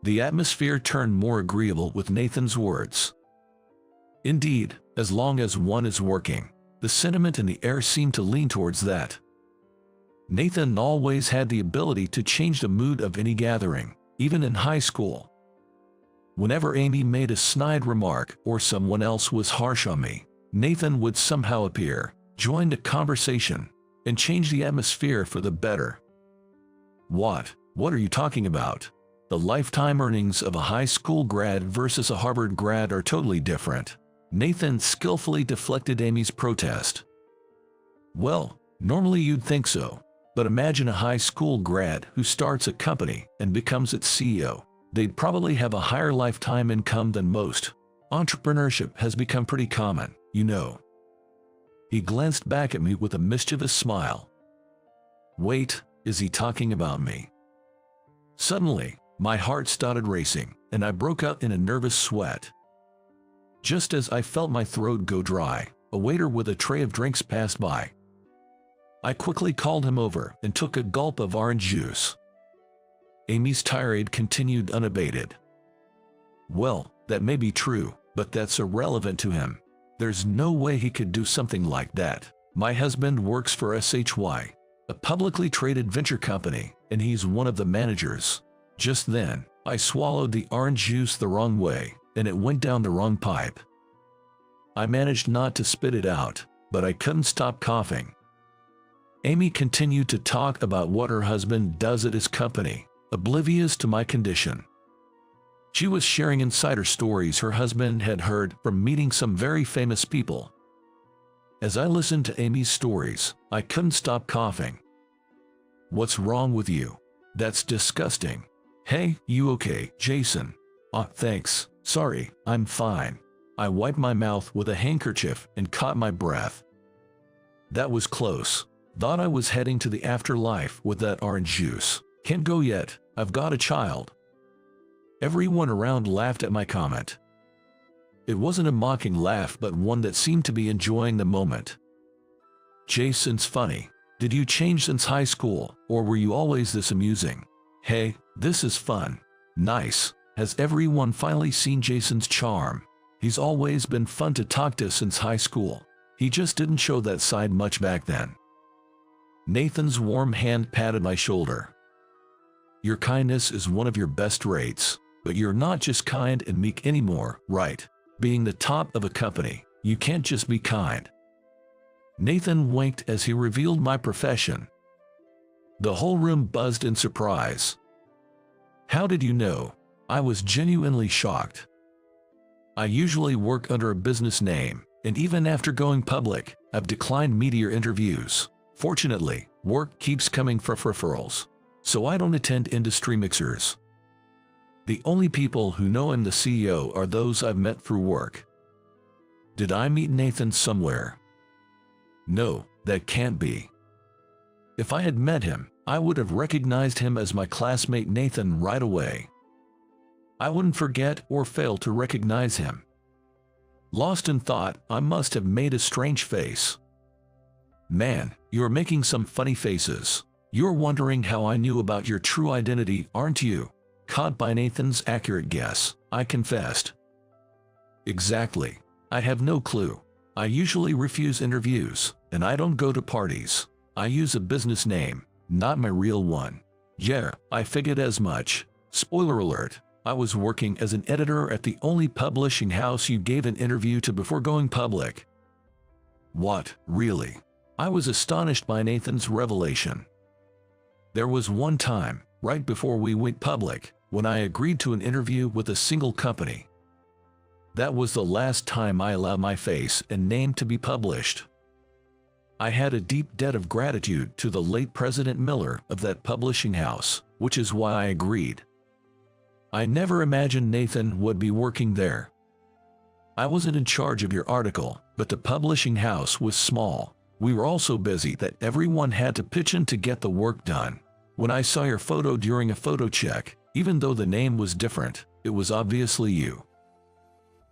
The atmosphere turned more agreeable with Nathan's words. Indeed, as long as one is working, the sentiment in the air seemed to lean towards that. Nathan always had the ability to change the mood of any gathering, even in high school. Whenever Amy made a snide remark or someone else was harsh on me, Nathan would somehow appear, join the conversation, and change the atmosphere for the better. What are you talking about? The lifetime earnings of a high school grad versus a Harvard grad are totally different." Nathan skillfully deflected Amy's protest. "Well, normally you'd think so, but imagine a high school grad who starts a company and becomes its CEO. They'd probably have a higher lifetime income than most. Entrepreneurship has become pretty common, you know." He glanced back at me with a mischievous smile. Wait, is he talking about me? Suddenly, my heart started racing, and I broke out in a nervous sweat. Just as I felt my throat go dry, a waiter with a tray of drinks passed by. I quickly called him over and took a gulp of orange juice. Amy's tirade continued unabated. "Well, that may be true, but that's irrelevant to him. There's no way he could do something like that. My husband works for SHY, a publicly traded venture company, and he's one of the managers. Just then, I swallowed the orange juice the wrong way, and it went down the wrong pipe. I managed not to spit it out, but I couldn't stop coughing. Amy continued to talk about what her husband does at his company, oblivious to my condition. She was sharing insider stories her husband had heard from meeting some very famous people. As I listened to Amy's stories, I couldn't stop coughing. "What's wrong with you? That's disgusting. Hey, you okay, Jason?" "Ah, thanks. Sorry, I'm fine." I wiped my mouth with a handkerchief and caught my breath. That was close. Thought I was heading to the afterlife with that orange juice. "Can't go yet, I've got a child." Everyone around laughed at my comment. It wasn't a mocking laugh, but one that seemed to be enjoying the moment. "Jason's funny. Did you change since high school, or were you always this amusing?" "Hey, this is fun." "Nice. Has everyone finally seen Jason's charm? He's always been fun to talk to since high school. He just didn't show that side much back then." Nathan's warm hand patted my shoulder. "Your kindness is one of your best traits, but you're not just kind and meek anymore, right? Being the top of a company, you can't just be kind." Nathan winked as he revealed my profession. The whole room buzzed in surprise. "How did you know?" I was genuinely shocked. I usually work under a business name, and even after going public, I've declined media interviews. Fortunately, work keeps coming for referrals, so I don't attend industry mixers. The only people who know I'm the CEO are those I've met through work. Did I meet Nathan somewhere? No, that can't be. If I had met him, I would have recognized him as my classmate Nathan right away. I wouldn't forget or fail to recognize him. Lost in thought, I must have made a strange face. "Man, you're making some funny faces. You're wondering how I knew about your true identity, aren't you?" Caught by Nathan's accurate guess, I confessed. "Exactly. I have no clue. I usually refuse interviews, and I don't go to parties. I use a business name, not my real one." "Yeah, I figured as much. Spoiler alert, I was working as an editor at the only publishing house you gave an interview to before going public." "What, really?" I was astonished by Nathan's revelation. "There was one time, right before we went public, when I agreed to an interview with a single company. That was the last time I allowed my face and name to be published. I had a deep debt of gratitude to the late President Miller of that publishing house, which is why I agreed. I never imagined Nathan would be working there. I wasn't in charge of your article, but the publishing house was small. We were all so busy that everyone had to pitch in to get the work done. When I saw your photo during a photo check, even though the name was different, it was obviously you."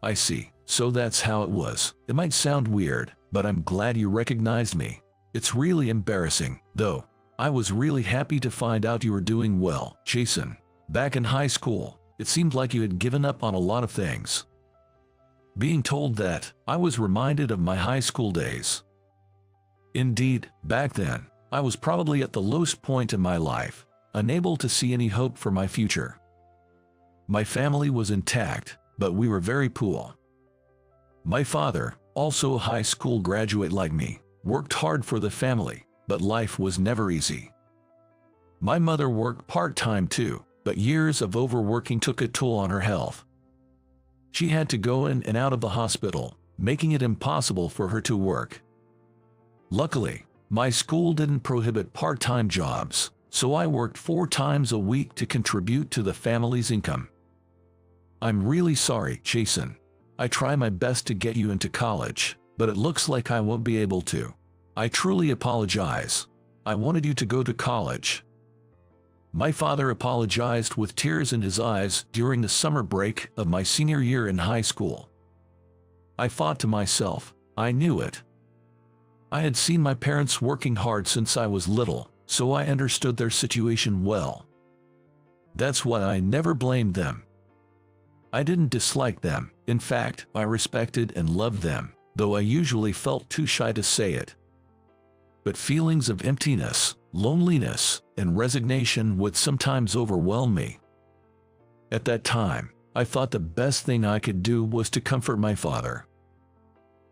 "I see. So that's how it was. It might sound weird, but I'm glad you recognized me. It's really embarrassing, though. I was really happy to find out you were doing well, Jason. Back in high school, it seemed like you had given up on a lot of things." Being told that, I was reminded of my high school days. Indeed, back then, I was probably at the lowest point in my life, unable to see any hope for my future. My family was intact, but we were very poor. My father, also a high school graduate like me, worked hard for the family, but life was never easy. My mother worked part-time too, but years of overworking took a toll on her health. She had to go in and out of the hospital, making it impossible for her to work. Luckily, my school didn't prohibit part-time jobs, so I worked 4 times a week to contribute to the family's income. "I'm really sorry, Jason. I try my best to get you into college, but it looks like I won't be able to. I truly apologize. I wanted you to go to college." My father apologized with tears in his eyes during the summer break of my senior year in high school. I thought to myself, I knew it. I had seen my parents working hard since I was little, so I understood their situation well. That's why I never blamed them. I didn't dislike them. In fact, I respected and loved them, though I usually felt too shy to say it. but feelings of emptiness, loneliness, and resignation would sometimes overwhelm me. At that time, I thought the best thing I could do was to comfort my father.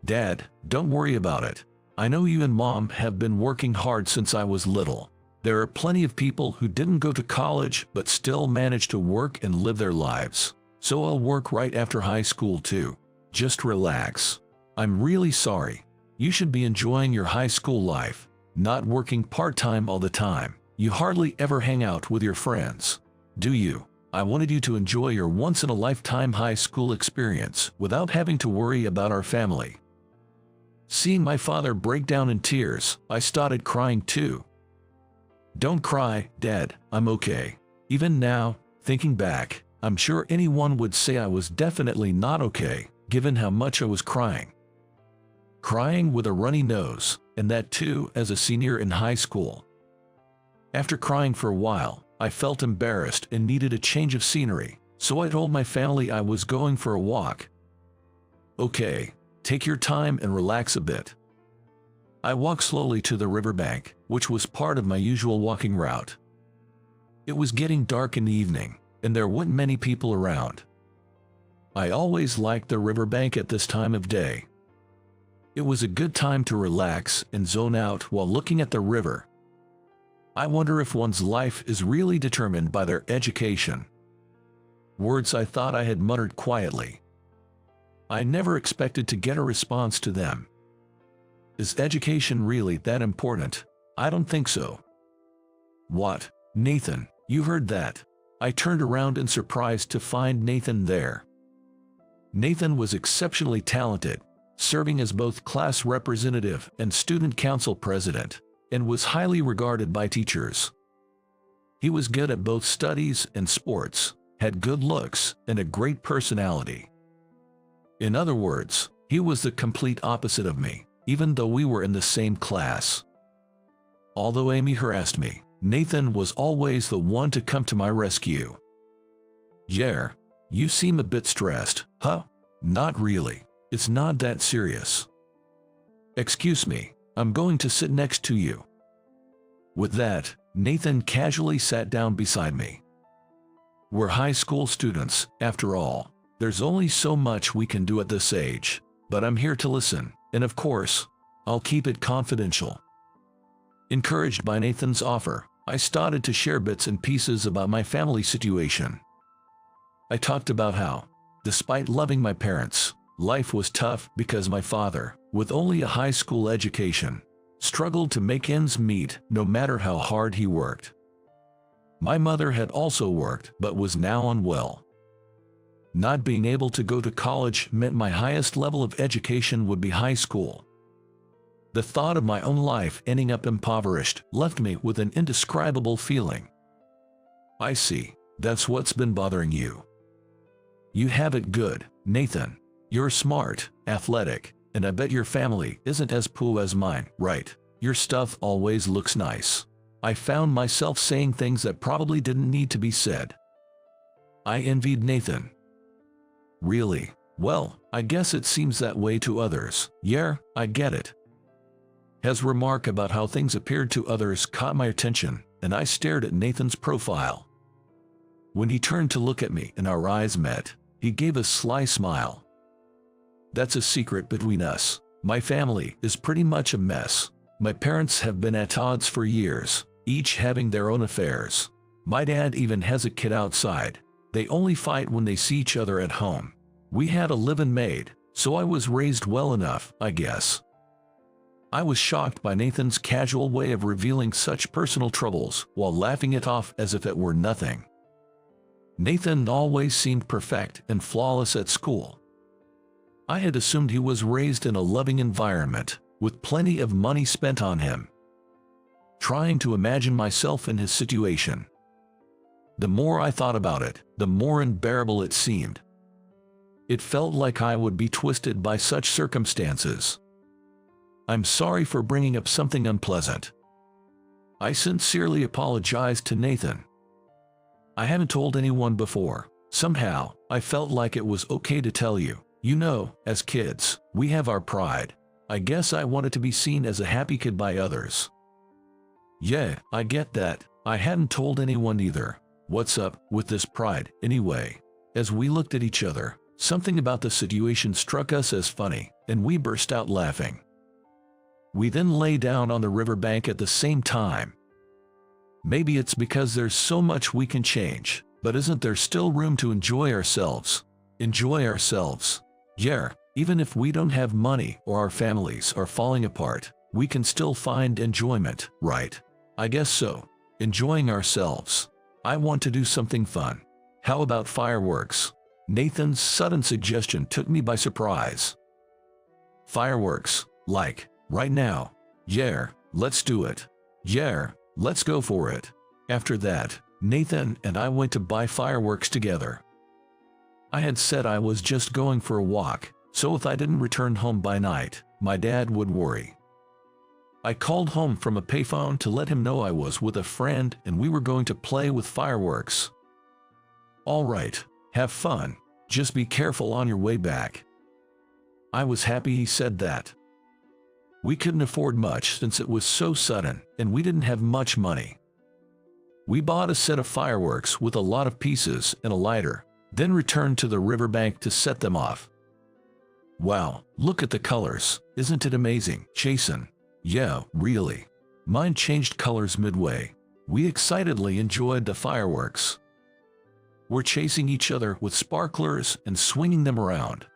"Dad, don't worry about it. I know you and Mom have been working hard since I was little. There are plenty of people who didn't go to college but still managed to work and live their lives. So I'll work right after high school too. Just relax. I'm really sorry. You should be enjoying your high school life, not working part-time all the time. You hardly ever hang out with your friends, do you? I wanted you to enjoy your once-in-a-lifetime high school experience without having to worry about our family." Seeing my father break down in tears, I started crying too. "Don't cry, Dad, I'm okay." Even now, thinking back, I'm sure anyone would say I was definitely not okay, given how much I was crying. Crying with a runny nose, and that too as a senior in high school. After crying for a while, I felt embarrassed and needed a change of scenery, so I told my family I was going for a walk. "Okay, take your time and relax a bit." I walked slowly to the riverbank, which was part of my usual walking route. It was getting dark in the evening, and there weren't many people around. I always liked the riverbank at this time of day. It was a good time to relax and zone out while looking at the river. I wonder if one's life is really determined by their education. Words I thought I had muttered quietly. I never expected to get a response to them. Is education really that important? I don't think so. "What, Nathan, you heard that?" I turned around in surprise to find Nathan there. Nathan was exceptionally talented, serving as both class representative and student council president, and was highly regarded by teachers. He was good at both studies and sports, had good looks, and a great personality. In other words, he was the complete opposite of me, even though we were in the same class. Although Amy harassed me, Nathan was always the one to come to my rescue. "Yeah, you seem a bit stressed, huh?" "Not really. It's not that serious." "Excuse me, I'm going to sit next to you." With that, Nathan casually sat down beside me. We're high school students, after all. There's only so much we can do at this age, but I'm here to listen, and of course, I'll keep it confidential. Encouraged by Nathan's offer, I started to share bits and pieces about my family situation. I talked about how, despite loving my parents, life was tough because my father, with only a high school education, struggled to make ends meet no matter how hard he worked. My mother had also worked but was now unwell. Not being able to go to college meant my highest level of education would be high school. The thought of my own life ending up impoverished left me with an indescribable feeling. "I see, that's what's been bothering you. You have it good, Nathan. You're smart, athletic, and I bet your family isn't as poor as mine, right? Your stuff always looks nice." I found myself saying things that probably didn't need to be said. I envied Nathan. "Really? Well, I guess it seems that way to others." "Yeah, I get it." His remark about how things appeared to others caught my attention, and I stared at Nathan's profile. When he turned to look at me and our eyes met, he gave a sly smile. "That's a secret between us. My family is pretty much a mess. My parents have been at odds for years, each having their own affairs. My dad even has a kid outside. They only fight when they see each other at home. We had a live-in maid, so I was raised well enough, I guess." I was shocked by Nathan's casual way of revealing such personal troubles while laughing it off as if it were nothing. Nathan always seemed perfect and flawless at school. I had assumed he was raised in a loving environment, with plenty of money spent on him. Trying to imagine myself in his situation. The more I thought about it, the more unbearable it seemed. It felt like I would be twisted by such circumstances. "I'm sorry for bringing up something unpleasant." I sincerely apologized to Nathan. "I haven't told anyone before. Somehow, I felt like it was okay to tell you. You know, as kids, we have our pride. I guess I wanted to be seen as a happy kid by others. Yeah, I get that. I hadn't told anyone either. What's up with this pride, anyway? As we looked at each other, something about the situation struck us as funny, and we burst out laughing. We then lay down on the riverbank at the same time. Maybe it's because there's so much we can change, but isn't there still room to enjoy ourselves? Enjoy ourselves. Yeah, even if we don't have money or our families are falling apart, we can still find enjoyment, right? I guess so. Enjoying ourselves. I want to do something fun. How about fireworks? Nathan's sudden suggestion took me by surprise. Fireworks, like, right now. Yeah, let's do it. Yeah, let's go for it. After that, Nathan and I went to buy fireworks together. I had said I was just going for a walk, so if I didn't return home by night, my dad would worry. I called home from a payphone to let him know I was with a friend and we were going to play with fireworks. All right, have fun. Just be careful on your way back. I was happy he said that. We couldn't afford much since it was so sudden and we didn't have much money. We bought a set of fireworks with a lot of pieces and a lighter, then returned to the riverbank to set them off. Wow, look at the colors. Isn't it amazing, Jason? Yeah, really. Mine changed colors midway. We excitedly enjoyed the fireworks. We're chasing each other with sparklers and swinging them around.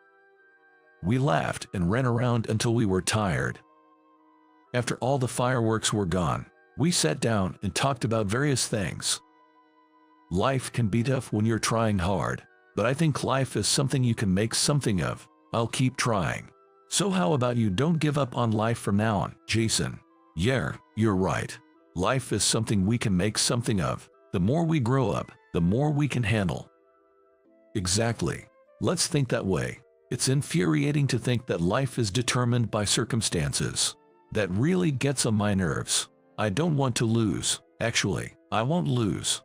We laughed and ran around until we were tired. After all the fireworks were gone, we sat down and talked about various things. Life can be tough when you're trying hard, but I think life is something you can make something of. I'll keep trying. So how about you don't give up on life from now on, Jason? Yeah, you're right. Life is something we can make something of. The more we grow up, the more we can handle. Exactly. Let's think that way. It's infuriating to think that life is determined by circumstances. That really gets on my nerves. I don't want to lose. Actually, I won't lose.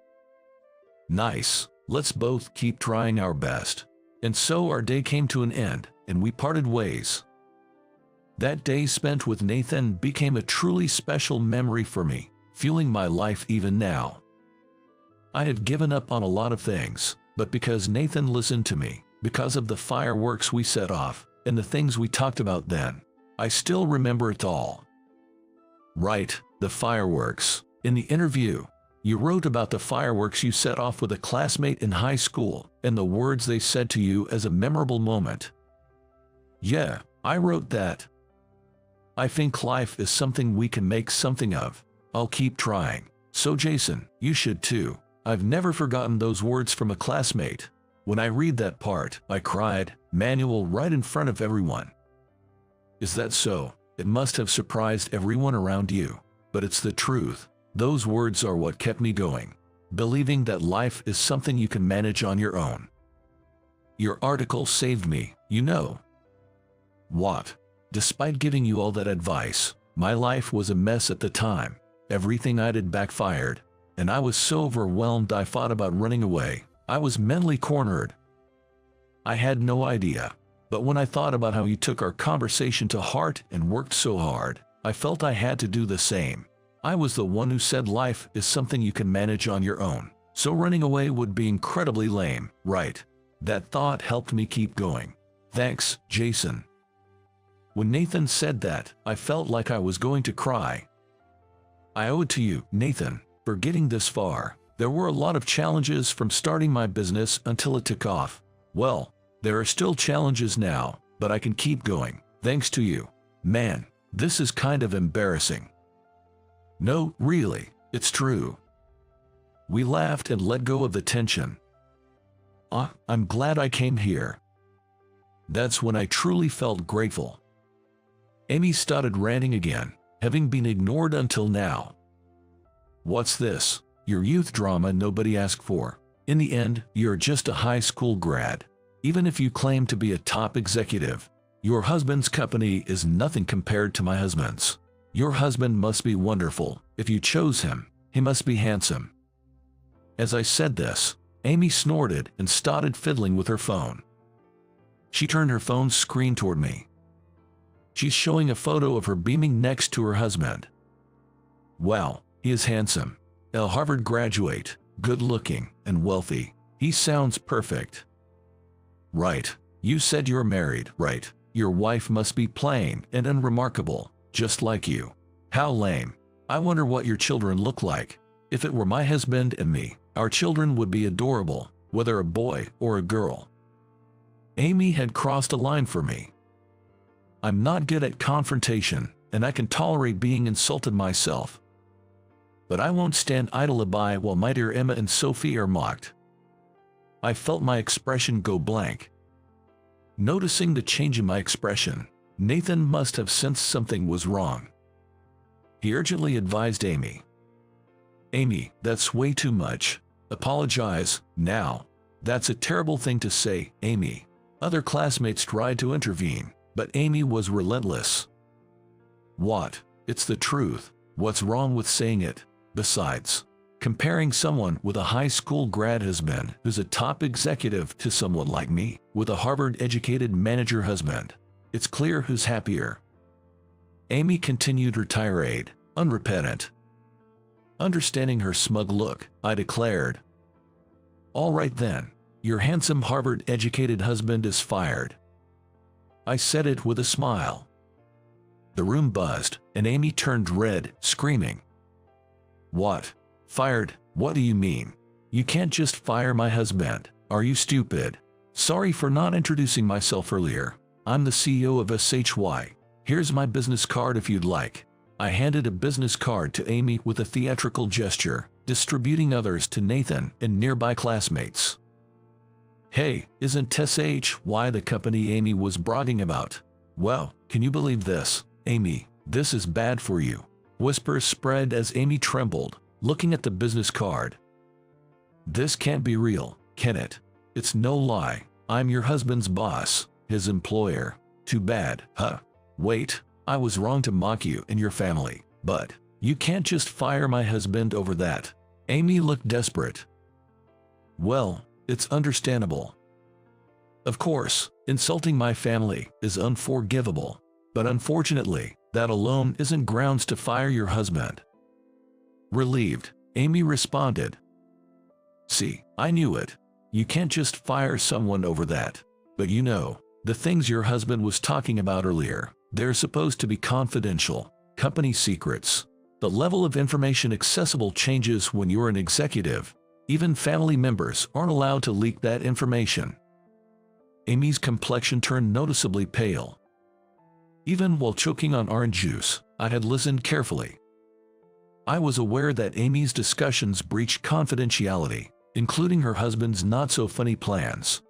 Nice. Let's both keep trying our best. And so our day came to an end, and we parted ways. That day spent with Nathan became a truly special memory for me, fueling my life even now. I had given up on a lot of things, but because Nathan listened to me, because of the fireworks we set off, and the things we talked about then, I still remember it all. Right, the fireworks. In the interview, you wrote about the fireworks you set off with a classmate in high school, and the words they said to you as a memorable moment. Yeah, I wrote that. I think life is something we can make something of. I'll keep trying. So Jason, you should too. I've never forgotten those words from a classmate. When I read that part, I cried, Manuel, right in front of everyone. Is that so? It must have surprised everyone around you. But it's the truth. Those words are what kept me going. Believing that life is something you can manage on your own. Your article saved me, you know. What? Despite giving you all that advice, my life was a mess at the time. Everything I did backfired, and I was so overwhelmed I thought about running away. I was mentally cornered. I had no idea, but when I thought about how you took our conversation to heart and worked so hard, I felt I had to do the same. I was the one who said life is something you can manage on your own, so running away would be incredibly lame, right? That thought helped me keep going. Thanks, Jason. When Nathan said that, I felt like I was going to cry. I owe it to you, Nathan, for getting this far. There were a lot of challenges from starting my business until it took off. Well, there are still challenges now, but I can keep going, thanks to you. Man, this is kind of embarrassing. No, really, it's true. We laughed and let go of the tension. I'm glad I came here. That's when I truly felt grateful. Amy started ranting again, having been ignored until now. What's this? Your youth drama nobody asked for. In the end, you're just a high school grad. Even if you claim to be a top executive, your husband's company is nothing compared to my husband's. Your husband must be wonderful. If you chose him, he must be handsome. As I said this, Amy snorted and started fiddling with her phone. She turned her phone's screen toward me. She's showing a photo of her beaming next to her husband. Wow, he is handsome. A Harvard graduate, good-looking, and wealthy. He sounds perfect. Right. You said you're married, right? Your wife must be plain and unremarkable, just like you. How lame. I wonder what your children look like. If it were my husband and me, our children would be adorable, whether a boy or a girl. Amy had crossed a line for me. I'm not good at confrontation, and I can tolerate being insulted myself. But I won't stand idly by while my dear Emma and Sophie are mocked. I felt my expression go blank. Noticing the change in my expression, Nathan must have sensed something was wrong. He urgently advised Amy. Amy, that's way too much. Apologize, now. That's a terrible thing to say, Amy. Other classmates tried to intervene, but Amy was relentless. What? It's the truth. What's wrong with saying it? Besides, comparing someone with a high school grad husband who's a top executive to someone like me with a Harvard-educated manager husband, it's clear who's happier. Amy continued her tirade, unrepentant. Understanding her smug look, I declared, "All right then, your handsome Harvard-educated husband is fired." I said it with a smile. The room buzzed, and Amy turned red, screaming. What? Fired? What do you mean? You can't just fire my husband. Are you stupid? Sorry for not introducing myself earlier. I'm the CEO of SHY. Here's my business card if you'd like. I handed a business card to Amy with a theatrical gesture, distributing others to Nathan and nearby classmates. Hey, isn't SHY the company Amy was bragging about? Well, can you believe this, Amy? This is bad for you. Whispers spread as Amy trembled, looking at the business card. This can't be real, can it? It's no lie. I'm your husband's boss, his employer. Too bad, huh? Wait, I was wrong to mock you and your family, but you can't just fire my husband over that. Amy looked desperate. Well, it's understandable. Of course, insulting my family is unforgivable, but unfortunately, that alone isn't grounds to fire your husband. Relieved, Amy responded. See, I knew it. You can't just fire someone over that. But you know, the things your husband was talking about earlier, they're supposed to be confidential, company secrets. The level of information accessible changes when you're an executive. Even family members aren't allowed to leak that information. Amy's complexion turned noticeably pale. Even while choking on orange juice, I had listened carefully. I was aware that Amy's discussions breached confidentiality, including her husband's not-so-funny plans.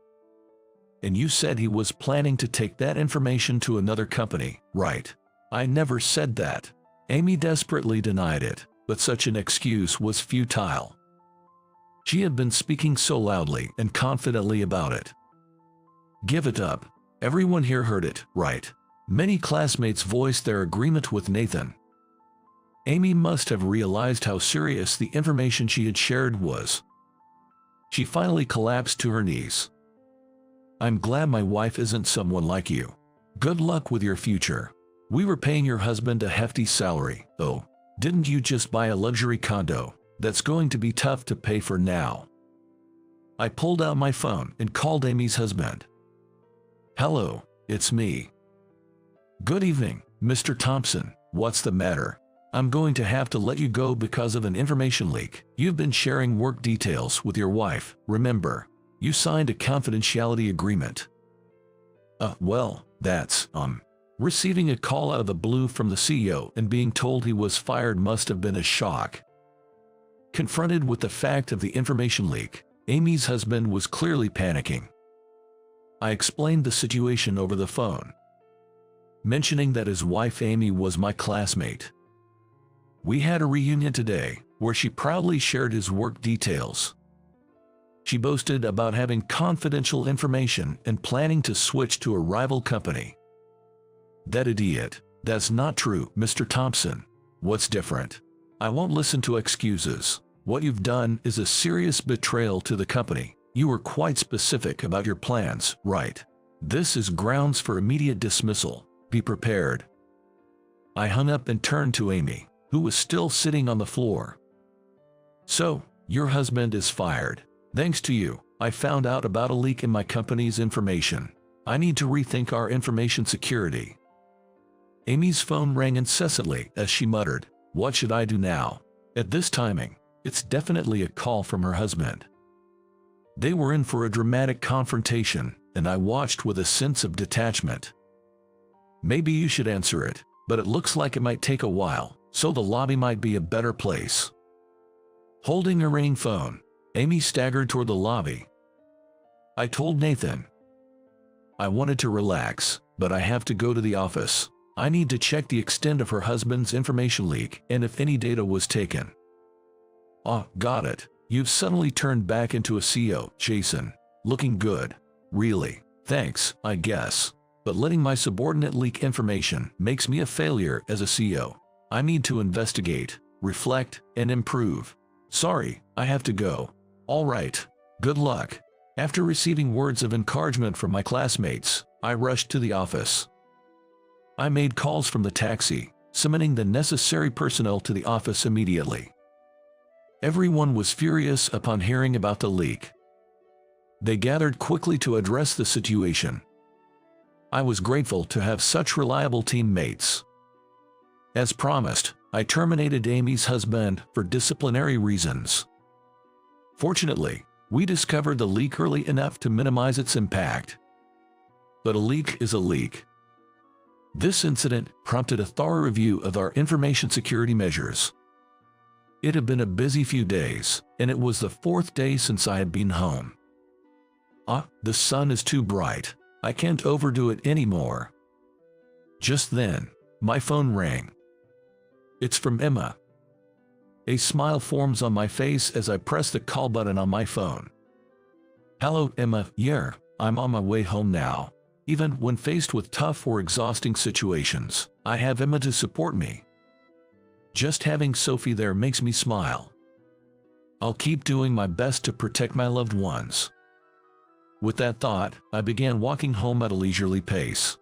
And you said he was planning to take that information to another company, right? I never said that. Amy desperately denied it, but such an excuse was futile. She had been speaking so loudly and confidently about it. Give it up. Everyone here heard it, right? Many classmates voiced their agreement with Nathan. Amy must have realized how serious the information she had shared was. She finally collapsed to her knees. I'm glad my wife isn't someone like you. Good luck with your future. We were paying your husband a hefty salary, though. Didn't you just buy a luxury condo? That's going to be tough to pay for now. I pulled out my phone and called Amy's husband. Hello, it's me. Good evening, Mr. Thompson. What's the matter? I'm going to have to let you go because of an information leak. You've been sharing work details with your wife, remember? You signed a confidentiality agreement. Well, that's, Receiving a call out of the blue from the CEO and being told he was fired must have been a shock. Confronted with the fact of the information leak, Amy's husband was clearly panicking. I explained the situation over the phone, mentioning that his wife Amy was my classmate. We had a reunion today, where she proudly shared his work details. She boasted about having confidential information and planning to switch to a rival company. That idiot. That's not true, Mr. Thompson. What's different? I won't listen to excuses. What you've done is a serious betrayal to the company. You were quite specific about your plans, right? This is grounds for immediate dismissal. Be prepared. I hung up and turned to Amy, who was still sitting on the floor. So, your husband is fired. Thanks to you, I found out about a leak in my company's information. I need to rethink our information security. Amy's phone rang incessantly as she muttered, "What should I do now?" At this timing, it's definitely a call from her husband. They were in for a dramatic confrontation, and I watched with a sense of detachment. Maybe you should answer it, but it looks like it might take a while, so the lobby might be a better place. Holding a ringing phone, Amy staggered toward the lobby. I told Nathan. I wanted to relax, but I have to go to the office. I need to check the extent of her husband's information leak and if any data was taken. Oh, got it. You've suddenly turned back into a CEO, Jason. Looking good. Really. Thanks, I guess. But letting my subordinate leak information makes me a failure as a CEO. I need to investigate, reflect, and improve. Sorry, I have to go. All right. Good luck. After receiving words of encouragement from my classmates, I rushed to the office. I made calls from the taxi, summoning the necessary personnel to the office immediately. Everyone was furious upon hearing about the leak. They gathered quickly to address the situation. I was grateful to have such reliable teammates. As promised, I terminated Amy's husband for disciplinary reasons. Fortunately, we discovered the leak early enough to minimize its impact. But a leak is a leak. This incident prompted a thorough review of our information security measures. It had been a busy few days, and it was the 4th day since I had been home. The sun is too bright. I can't overdo it anymore. Just then, my phone rang. It's from Emma. A smile forms on my face as I press the call button on my phone. Hello, Emma. Yeah, I'm on my way home now. Even when faced with tough or exhausting situations, I have Emma to support me. Just having Sophie there makes me smile. I'll keep doing my best to protect my loved ones. With that thought, I began walking home at a leisurely pace.